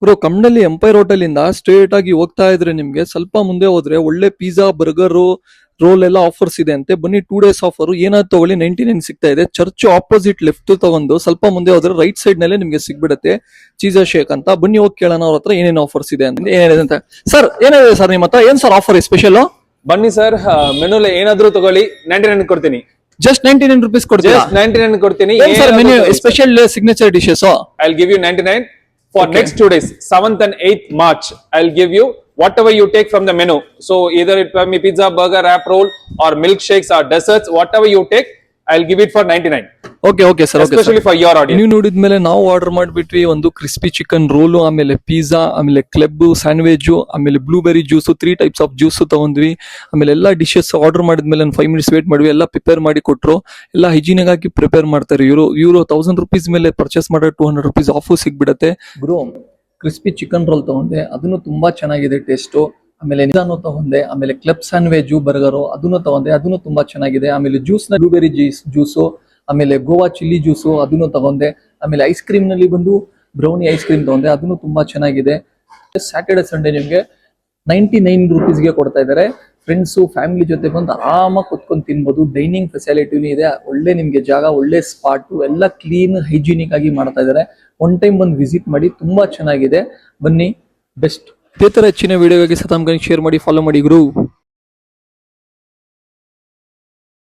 Bro Kammanahalli empire hotel ಇಂದ straight ಆಗಿ ಹೋಗ್ತಾ ಇದ್ರೆ ನಿಮ್ಗೆ ಸ್ವಲ್ಪ ಮುಂದೆ ಹೋದ್ರೆ ಒಳ್ಳೆ ಪಿಜ್ಜಾ ಬರ್ಗರ್ ರೋಲ್ ಎಲ್ಲ ಆಫರ್ಸ್ ಇದೆ ಅಂತೆ. ಬನ್ನಿ 2 days ಆಫರ್ ಏನಾದ್ರು ತಗೊಳ್ಳಿ 99 ಸಿಗ್ತಾ ಇದೆ. ಚರ್ಚ್ ಆಪೋಸಿಟ್ ಲೆಫ್ಟ್ ತಗೊಂಡು ಸ್ವಲ್ಪ ಮುಂದೆ ಹೋದ್ರೆ ರೈಟ್ ಸೈಡ್ ನಲ್ಲೇ ನಿಮ್ಗೆ ಸಿಗ್ಬಿಡುತ್ತೆ ಚೀಸಾ ಶೇಕ್ ಅಂತ. ಬನ್ನಿ ಹೋಗಿ ಕೇಳೋಣ ಅವ್ರ ಹತ್ರ ಏನೇನು ಆಫರ್ಸ್ ಇದೆ ಅಂತ. ಏನಿದೆ ಅಂತ ಸರ್, ಏನಿದೆ ಸರ್ ನಿಮ್ಮ ಹತ್ರ? ಏನ್ ಸರ್ ಆಫರ್ ಸ್ಪೆಷಲ್? ಬನ್ನಿ ಸರ್, ಮೆನುಲಿ ಏನಾದ್ರೂ ತಗೊಳ್ಳಿ 99 ಕೊಡ್ತೀನಿ. ಜಸ್ಟ್ 99 rupees ಕೊಡ್ತೀರಾ? ಜಸ್ಟ್ 99 ಕೊಡ್ತೀನಿ. ಏನ್ sir menu special signature dishes? I'll give you 99 for next 2 days, 7th and 8th March. I'll give you whatever you take from the menu. So either it may be pizza, burger, wrap roll, or milkshakes or desserts, whatever you take, I'll give it for 99. Okay sir, Especially for your audience. ನೀವು ನೋಡಿದ್ಮೇಲೆ ನಾವು order ಮಾಡ್ಬಿಟ್ವಿ ಒಂದು crispy chicken roll, ಆಮೇಲೆ pizza, ಆಮೇಲೆ club sandwich, ಆಮೇಲೆ blueberry juice, 3 types of juice ತಗೊಂಡ್ವಿ. ಆಮೇಲೆ ಎಲ್ಲ ಡಿಶಸ್ ಆರ್ಡರ್ ಮಾಡಿದ್ಮೇಲೆ 5 minutes ವೇಟ್ ಮಾಡಿದ್ವಿ. ಎಲ್ಲ ಪ್ರಿಪೇರ್ ಮಾಡಿ ಕೊಟ್ರು. ಎಲ್ಲ ಹೈಜೀನಿಕ್ ಆಗಿ ಪ್ರಿಪೇರ್ ಮಾಡ್ತಾರೆ ಇವರು 1000 rupees ಮೇಲೆ ಪರ್ಚೇಸ್ ಮಾಡಿದ್ರೆ 200 rupees ಆಫ್ ಸಿಗ್ಬಿಡತ್ತೆ. ಬ್ರೋ ಕ್ರಿಸ್ಪಿ ಚಿಕನ್ ರೋಲ್ ತಗೊಂಡೆ, ಅದನ್ನು ತುಂಬಾ ಚೆನ್ನಾಗಿದೆ ಟೇಸ್ಟು. ಆಮೇಲೆ ನಿಜಾನು ತಗೊಂಡೆ, ಆಮೇಲೆ ಕ್ಲಬ್ ಸ್ಯಾಂಡ್ವಿಚ್ ಬರ್ಗರು ಅದನ್ನು ತಗೊಂಡೆ, ಅದನ್ನು ತುಂಬಾ ಚೆನ್ನಾಗಿದೆ. ಆಮೇಲೆ ಜ್ಯೂಸ್ ನ ಬ್ಲೂಬೆರಿ ಜ್ಯೂಸು, ಆಮೇಲೆ ಗೋವಾ ಚಿಲ್ಲಿ ಜ್ಯೂಸು ಅದನ್ನು ತಗೊಂಡೆ. ಆಮೇಲೆ ಐಸ್ ಕ್ರೀಮ್ ನಲ್ಲಿ ಬಂದು ಬ್ರೌನಿ ಐಸ್ ಕ್ರೀಮ್ ತಗೊಂಡೆ, ಅದನ್ನು ತುಂಬಾ ಚೆನ್ನಾಗಿದೆ. ಸ್ಯಾಟರ್ಡೆ ಸಂಡೇ ನಿಮ್ಗೆ 99 rupeesಗೆ ಕೊಡ್ತಾ ಇದ್ದಾರೆ. ಫ್ರೆಂಡ್ಸು ಫ್ಯಾಮಿಲಿ ಜೊತೆ ಬಂದು ಆರಾಮಾಗಿ ಕುತ್ಕೊಂಡು ತಿನ್ಬೋದು. ಡೈನಿಂಗ್ ಫೆಸಿಲಿಟಿನೂ ಇದೆ, ಒಳ್ಳೆ ನಿಮ್ಗೆ ಜಾಗ, ಒಳ್ಳೆ ಸ್ಪಾಟು, ಎಲ್ಲ ಕ್ಲೀನ್ ಹೈಜೀನಿಕ್ ಆಗಿ ಮಾಡ್ತಾ ಇದ್ದಾರೆ. ಒನ್ ಟೈಮ್ ಬಂದು ವಿಸಿಟ್ ಮಾಡಿ, ತುಂಬಾ ಚೆನ್ನಾಗಿದೆ. ಬನ್ನಿ, ಬೆಸ್ಟ್. ಇದೇ ತರ ಹೆಚ್ಚಿನ ವಿಡಿಯೋಗಾಗಿ ಸತಾಮ್ ಶೇರ್ ಮಾಡಿ, ಫಾಲೋ ಮಾಡಿ ಗುರು.